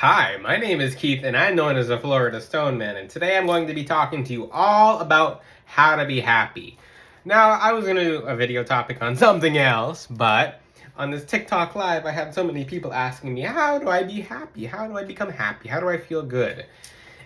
Hi, my name is Keith and I'm known as the Florida Stone Man, and today I'm going to be talking to you all about how to be happy. Now, I was going to do a video topic on something else, but on this TikTok live I had so many people asking me, how do I be happy? How do I become happy? How do I feel good?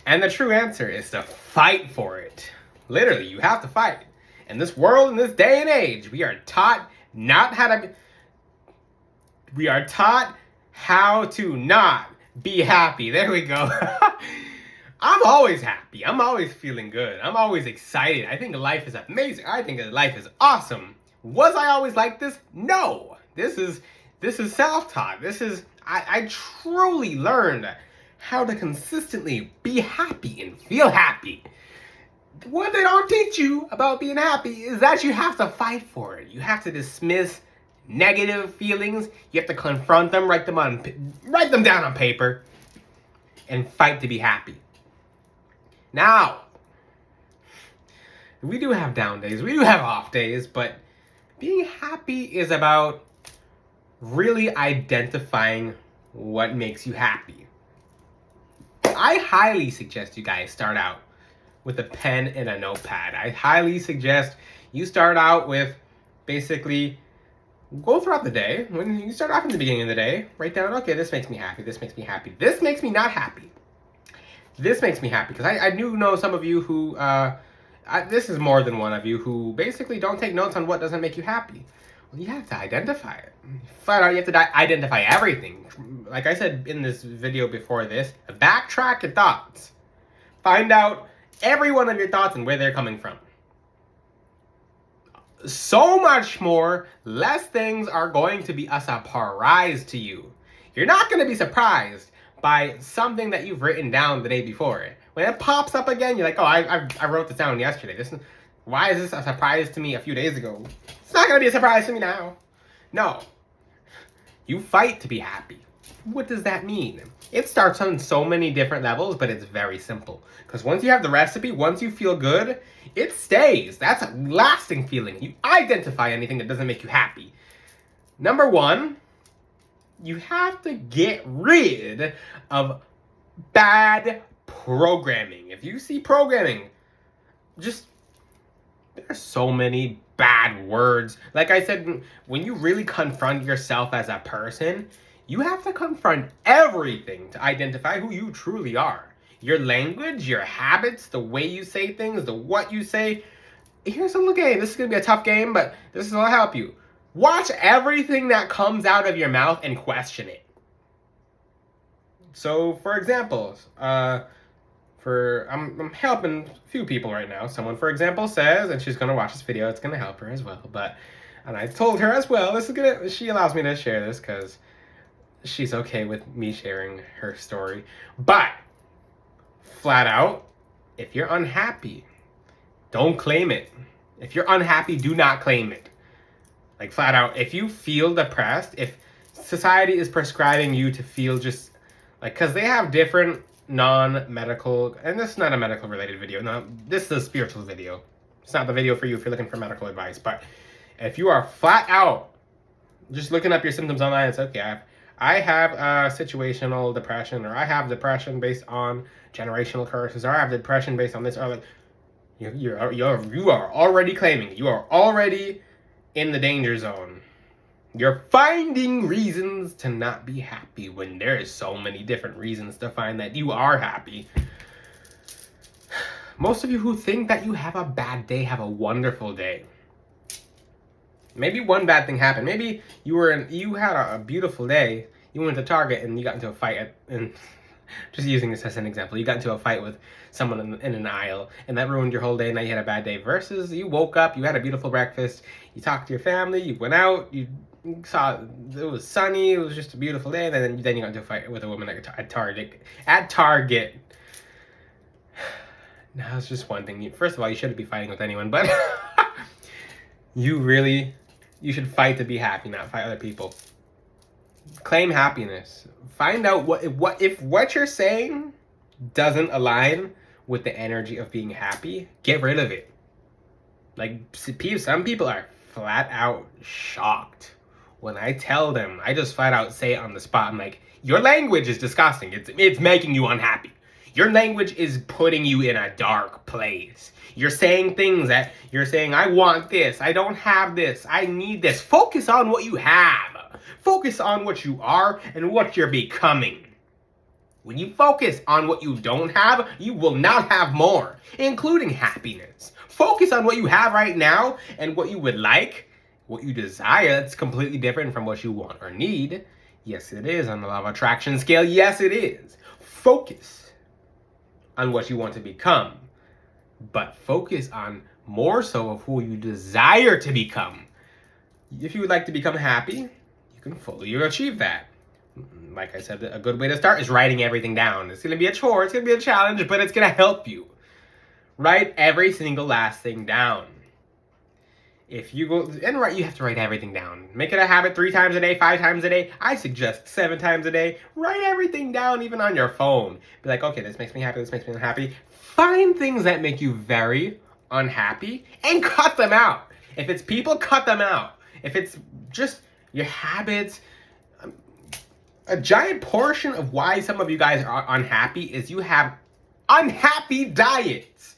And the true answer is to fight for it. Literally, you have to fight. In this world, in this day and age, we are taught how to not be happy. There we go. I'm always happy. I'm always feeling good. I'm always excited. I think life is amazing. I think life is awesome. Was I always like this? No. This is self-taught. I truly learned how to consistently be happy and feel happy. What they don't teach you about being happy is that you have to fight for it. You have to dismiss negative feelings. You have to confront them, write them down on paper, and fight to be happy. Now, we do have down days, we do have off days, but being happy is about really identifying what makes you happy. I highly suggest you guys start out with a pen and a notepad. I highly suggest you start out with basically go throughout the day. When you start off in the beginning of the day, write down, okay, this makes me happy, this makes me happy, this makes me not happy, this makes me happy. Because I do know some of you who, this is more than one of you, who basically don't take notes on what doesn't make you happy. Well, you have to identify it. Flat out, you have to identify everything. Like I said in this video before this, backtrack your thoughts. Find out every one of your thoughts and where they're coming from. So much more, less things are going to be a surprise to you. You're not going to be surprised by something that you've written down the day before. When it pops up again, you're like, oh, I wrote this down yesterday. Why is this a surprise to me a few days ago? It's not going to be a surprise to me now. No. You fight to be happy. What does that mean? It starts on so many different levels, but it's very simple. Because once you have the recipe, once you feel good, it stays. That's a lasting feeling. You identify anything that doesn't make you happy. Number one, you have to get rid of bad programming. If you see programming, there's so many bad words. Like I said, when you really confront yourself as a person, you have to confront everything to identify who you truly are. Your language, your habits, the way you say things, the what you say. Here's a little game. This is going to be a tough game, but this will help you. Watch everything that comes out of your mouth and question it. So, for example, I'm helping a few people right now. Someone, for example, says, and she's going to watch this video, it's going to help her as well. And I told her as well, she allows me to share this because she's okay with me sharing her story. But, flat out, if you're unhappy, don't claim it. If you're unhappy, do not claim it. Like, flat out, if you feel depressed, if society is prescribing you to feel just, like, because they have different non-medical, and this is not a medical related video, no, this is a spiritual video. It's not the video for you if you're looking for medical advice, but if you are flat out just looking up your symptoms online, it's okay, I have situational depression, or I have depression based on generational curses, or I have depression based on this, or like, you are already claiming, you are already in the danger zone. You're finding reasons to not be happy when there is so many different reasons to find that you are happy. Most of you who think that you have a bad day have a wonderful day. Maybe one bad thing happened. Maybe you had a beautiful day. You went to Target and you got into a fight and just using this as an example, you got into a fight with someone in an aisle, and that ruined your whole day, and now you had a bad day. Versus you woke up, you had a beautiful breakfast, you talked to your family, you went out, you saw it was sunny, it was just a beautiful day, and then you got into a fight with a woman at Target. Now it's just one thing. First of all, you shouldn't be fighting with anyone, but you should fight to be happy, not fight other people. Claim happiness. Find out if what you're saying doesn't align with the energy of being happy, get rid of it. Like, some people are flat out shocked when I tell them. I just flat out say it on the spot. I'm like, Your language is disgusting. It's making you unhappy. Your language is putting you in a dark place. You're saying things that you're saying, I want this, I don't have this, I need this. Focus on what you have. Focus on what you are and what you're becoming. When you focus on what you don't have, you will not have more, including happiness. Focus on what you have right now and what you would like, what you desire. That's completely different from what you want or need. Yes, it is on the law of attraction scale. Yes, it is. Focus on what you want to become, but focus on more so of who you desire to become. If you would like to become happy, you can fully achieve that. Like I said, a good way to start is writing everything down. It's going to be a chore, it's going to be a challenge, but it's going to help you. Write every single last thing down. If you go and write, you have to write everything down. Make it a habit 3 times a day, 5 times a day. I suggest 7 times a day. Write everything down, even on your phone. Be like, okay, this makes me happy, this makes me unhappy. Find things that make you very unhappy and cut them out. If it's people, cut them out. If it's just your habits, a giant portion of why some of you guys are unhappy is you have unhappy diets.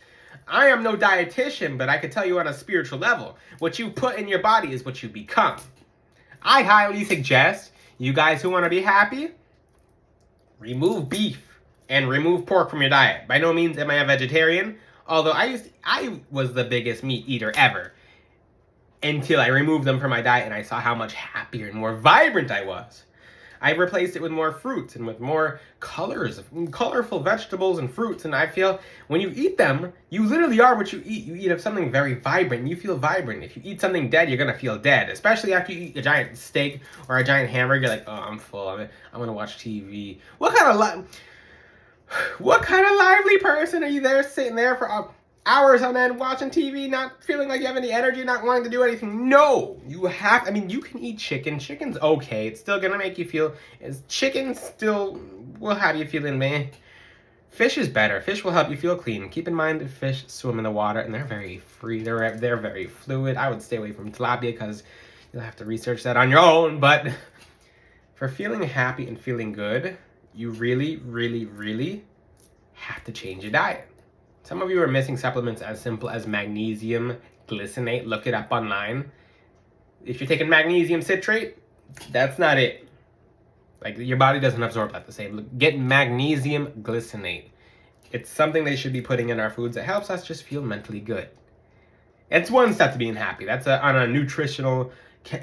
I am no dietitian, but I can tell you on a spiritual level, what you put in your body is what you become. I highly suggest you guys who want to be happy, remove beef and remove pork from your diet. By no means am I a vegetarian, although I was the biggest meat eater ever until I removed them from my diet and I saw how much happier and more vibrant I was. I replaced it with more fruits and with more colors, colorful vegetables and fruits. And I feel when you eat them, you literally are what you eat. You eat of something very vibrant and you feel vibrant. If you eat something dead, you're going to feel dead. Especially after you eat a giant steak or a giant hamburger. You're like, oh, I'm full. I'm going to watch TV. What kind of lively person are you there sitting there for hours on end watching TV, not feeling like you have any energy, not wanting to do anything? No, you can eat chicken. Chicken's okay. It's still gonna make you feel. Chicken still will have you feeling meh. Fish is better. Fish will help you feel clean. Keep in mind that fish swim in the water and they're very free. They're very fluid. I would stay away from tilapia because you'll have to research that on your own. But for feeling happy and feeling good, you really, really, really have to change your diet. Some of you are missing supplements as simple as magnesium glycinate. Look it up online. If you're taking magnesium citrate, that's not it. Like, your body doesn't absorb that the same. Get magnesium glycinate. It's something they should be putting in our foods that helps us just feel mentally good. It's one step to being happy. That's on a nutritional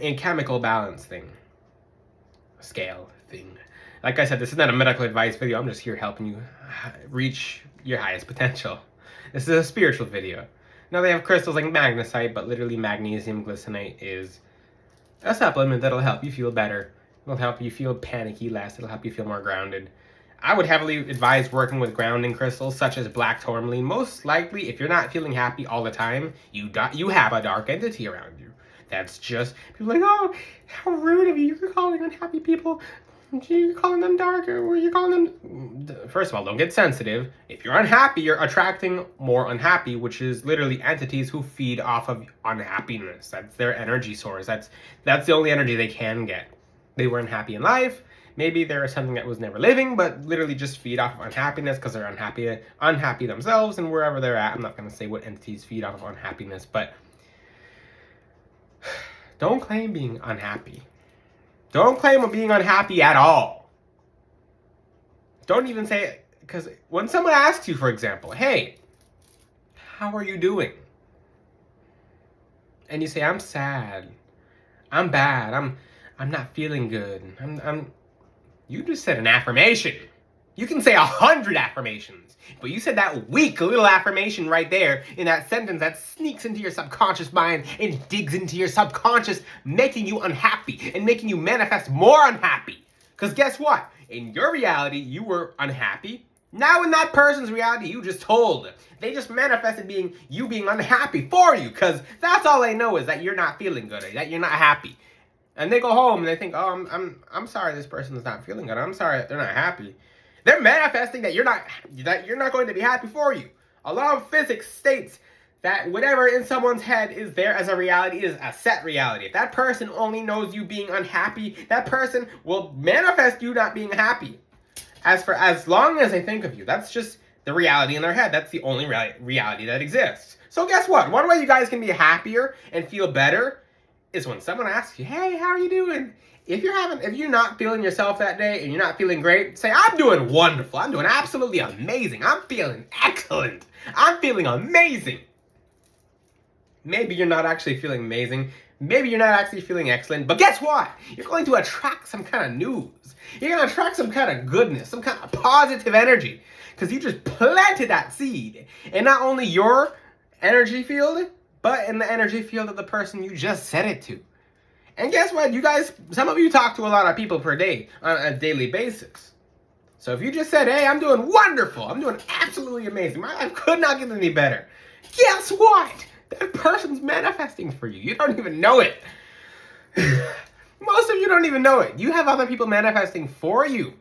and chemical balance thing. Scale thing. Like I said, this is not a medical advice video. I'm just here helping you reach your highest potential. This is a spiritual video. Now they have crystals like magnesite, but literally magnesium glycinate is a supplement that'll help you feel better. It'll help you feel panicky less. It'll help you feel more grounded. I would heavily advise working with grounding crystals such as black tourmaline. Most likely, if you're not feeling happy all the time, you have a dark entity around you. That's just, people are like, oh, how rude of you. You're calling unhappy people. You're calling them dark, or you're calling them... First of all, don't get sensitive. If you're unhappy, you're attracting more unhappy, which is literally entities who feed off of unhappiness. That's their energy source. That's the only energy they can get. They weren't happy in life. Maybe there is something that was never living, but literally just feed off of unhappiness because they're unhappy themselves and wherever they're at. I'm not going to say what entities feed off of unhappiness, but don't claim being unhappy. Don't claim being unhappy at all. Don't even say it, because when someone asks you, for example, hey, how are you doing? And you say, I'm sad, I'm bad, I'm not feeling good, you just said an affirmation. You can say 100 affirmations, but you said that weak little affirmation right there in that sentence that sneaks into your subconscious mind and digs into your subconscious, making you unhappy and making you manifest more unhappy. Because guess what? In your reality, you were unhappy. Now in that person's reality, you just told. They just manifested you being unhappy for you, because that's all they know is that you're not feeling good, or that you're not happy. And they go home and they think, oh, I'm sorry this person's not feeling good. I'm sorry that they're not happy. They're manifesting that you're not going to be happy for you. A law of physics states that whatever in someone's head is there as a reality is a set reality. If that person only knows you being unhappy, that person will manifest you not being happy. As long as they think of you, that's just the reality in their head. That's the only reality that exists. So guess what? One way you guys can be happier and feel better is when someone asks you, "Hey, how are you doing?" If you're not feeling yourself that day and you're not feeling great, say, "I'm doing wonderful. I'm doing absolutely amazing. I'm feeling excellent. I'm feeling amazing." Maybe you're not actually feeling amazing. Maybe you're not actually feeling excellent. But guess what? You're going to attract some kind of news. You're going to attract some kind of goodness, some kind of positive energy. Because you just planted that seed in not only your energy field, but in the energy field of the person you just said it to. And guess what? You guys, some of you talk to a lot of people per day on a daily basis. So if you just said, "Hey, I'm doing wonderful. I'm doing absolutely amazing. My life could not get any better." Guess what? That person's manifesting for you. You don't even know it. Most of you don't even know it. You have other people manifesting for you.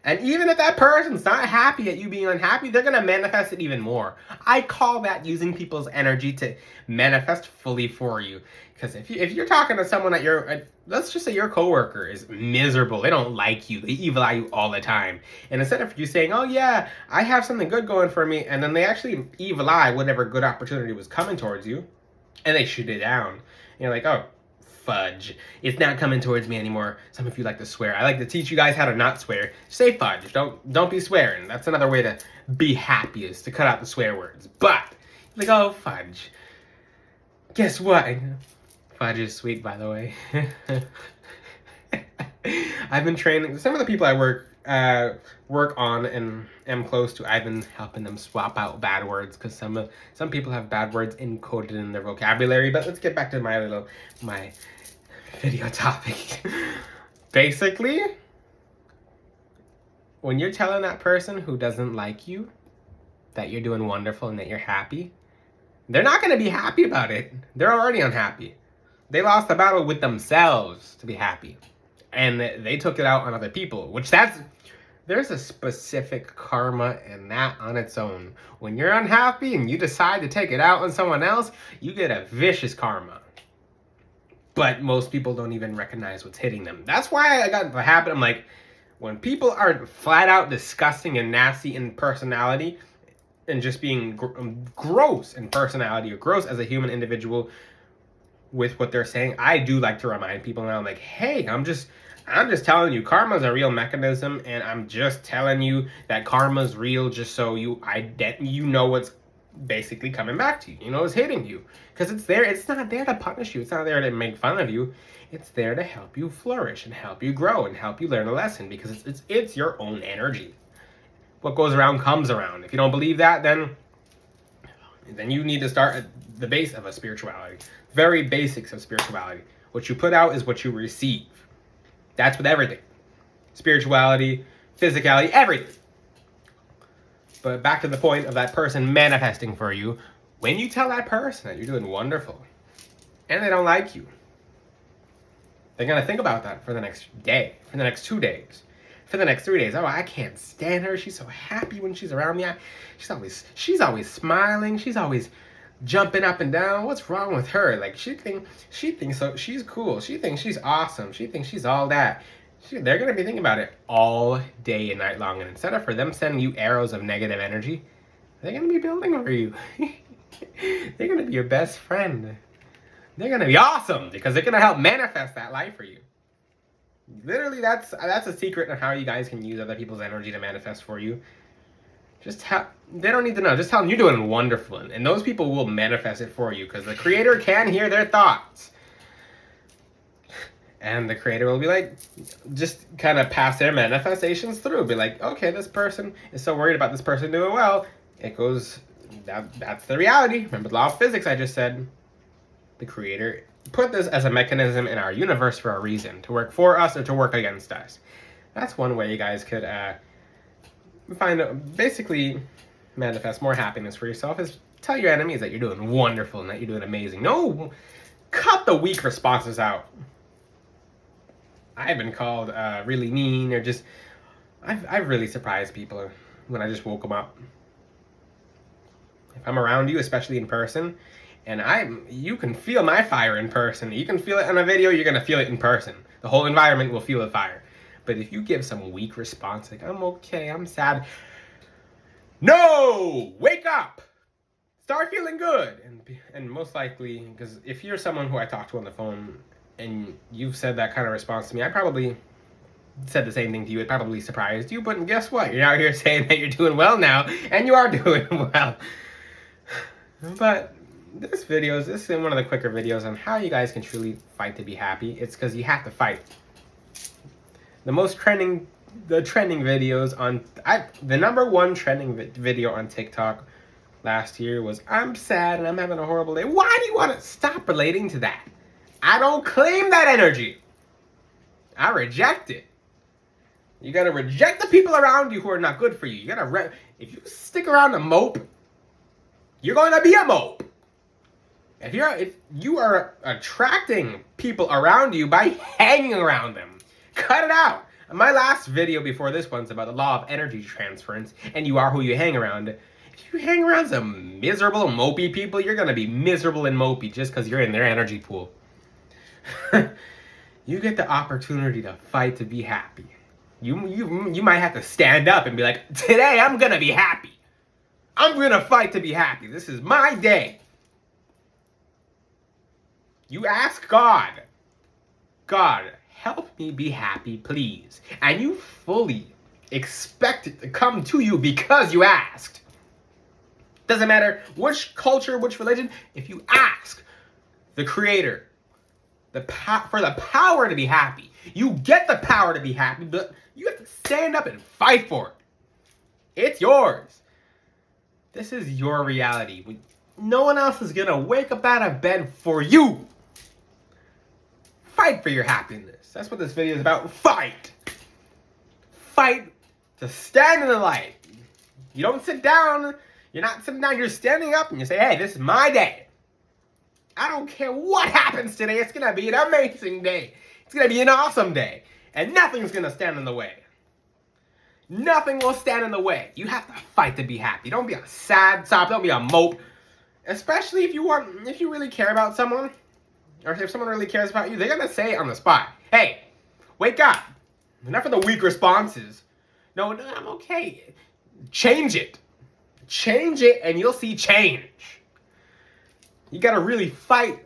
And even if that person's not happy at you being unhappy, they're going to manifest it even more. I call that using people's energy to manifest fully for you. Because if you're talking to someone that let's just say your coworker is miserable, they don't like you, they evil eye you all the time. And instead of you saying, "Oh yeah, I have something good going for me," and then they actually evil eye whatever good opportunity was coming towards you, and they shoot it down. And you're like, "Oh, fudge. It's not coming towards me anymore." Some of you like to swear. I like to teach you guys how to not swear. Say fudge. Don't be swearing. That's another way to be happy, is to cut out the swear words. But like, "Oh, fudge." Guess what? Fudge is sweet, by the way. I've been training some of the people I work on and am close to. I've been helping them swap out bad words because some people have bad words encoded in their vocabulary. But let's get back to my video topic. Basically, when you're telling that person who doesn't like you that you're doing wonderful and that you're happy, they're not going to be happy about it. They're already unhappy. They lost the battle with themselves to be happy. And they took it out on other people, there's a specific karma in that on its own. When you're unhappy and you decide to take it out on someone else, you get a vicious karma. But most people don't even recognize what's hitting them. That's why I got the habit. I'm like, when people are flat out disgusting and nasty in personality and just being gross in personality or gross as a human individual with what they're saying, I do like to remind people now, I'm like, "Hey, I'm just telling you, karma's a real mechanism, and I'm just telling you that karma's real just so you know what's basically coming back to you. You know, it's hitting you. Because it's there. It's not there to punish you. It's not there to make fun of you. It's there to help you flourish and help you grow and help you learn a lesson, because it's your own energy. What goes around comes around. If you don't believe that, then you need to start at the base of a spirituality. Very basics of spirituality. What you put out is what you receive. That's with everything. Spirituality, physicality, everything. But back to the point of that person manifesting for you. When you tell that person that you're doing wonderful and they don't like you, they're going to think about that for the next day, for the next 2 days, for the next 3 days. "Oh, I can't stand her. She's so happy when she's around me. She's always smiling. She's always jumping up and down. What's wrong with her? Like, she thinks so. She's cool. She thinks she's awesome. She thinks she's all that." They're going to be thinking about it all day and night long. And instead of for them sending you arrows of negative energy, they're going to be building over you. They're going to be your best friend. They're going to be awesome because they're going to help manifest that life for you. Literally, that's a secret on how you guys can use other people's energy to manifest for you. They don't need to know. Just tell them you're doing wonderful. And those people will manifest it for you because the creator can hear their thoughts. And the creator will be like, just kind of pass their manifestations through. Be like, "Okay, this person is so worried about this person doing well." It goes, that's the reality. Remember the law of physics I just said. The creator put this as a mechanism in our universe for a reason. To work for us or to work against us. That's one way you guys could basically manifest more happiness for yourself, is tell your enemies that you're doing wonderful and that you're doing amazing. No, cut the weak responses out. I've been called really mean, or just I've really surprised people when I just woke them up. I'm around you, especially in person, and you can feel my fire in person. You can feel it on a video, you're gonna feel it in person. The whole environment will feel the fire. But if you give some weak response, like, I'm okay, I'm sad, no! Wake up! Start feeling good. And most likely, because if you're someone who I talk to on the phone, and you've said that kind of response to me, I probably said the same thing to you. It probably surprised you, but guess what? You're out here saying that you're doing well now, and you are doing well. But this is one of the quicker videos on how you guys can truly fight to be happy. It's because you have to fight. The trending videos on the number one trending video on TikTok last year was, I'm sad and I'm having a horrible day. Why do you want to stop relating to that? I don't claim that energy. I reject it. You gotta reject the people around you who are not good for you. You gotta if you stick around a mope, you're going to be a mope. If you are attracting people around you by hanging around them, cut it out. My last video before this one's about the law of energy transference, and you are who you hang around. If you hang around some miserable, mopey people, you're gonna be miserable and mopey just because you're in their energy pool. You get the opportunity to fight to be happy. You might have to stand up and be like, today I'm gonna be happy. I'm gonna fight to be happy. This is my day. You ask God, help me be happy, please. And you fully expect it to come to you because you asked. Doesn't matter which culture, which religion, if you ask the Creator for the power to be happy, you get the power to be happy, but you have to stand up and fight for it. It's yours. This is your reality. No one else is gonna wake up out of bed for you. Fight for your happiness. That's what this video is about. Fight. Fight to stand in the light. You don't sit down. You're not sitting down. You're standing up and you say, hey, this is my day. I don't care what happens today. It's going to be an amazing day. It's going to be an awesome day. And nothing's going to stand in the way. Nothing will stand in the way. You have to fight to be happy. Don't be a sad sop. Don't be a mope. Especially if you really care about someone. Or if someone really cares about you, they're going to say on the spot, hey, wake up. Enough of the weak responses. No, I'm okay. Change it. Change it and you'll see change. You got to really fight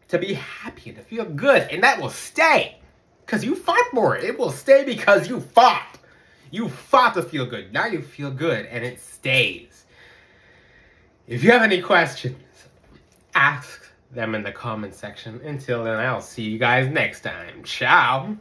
to be happy and to feel good. And that will stay. Because you fought for it. It will stay because you fought. You fought to feel good. Now you feel good and it stays. If you have any questions, ask them in the comment section. Until then, I'll see you guys next time. Ciao.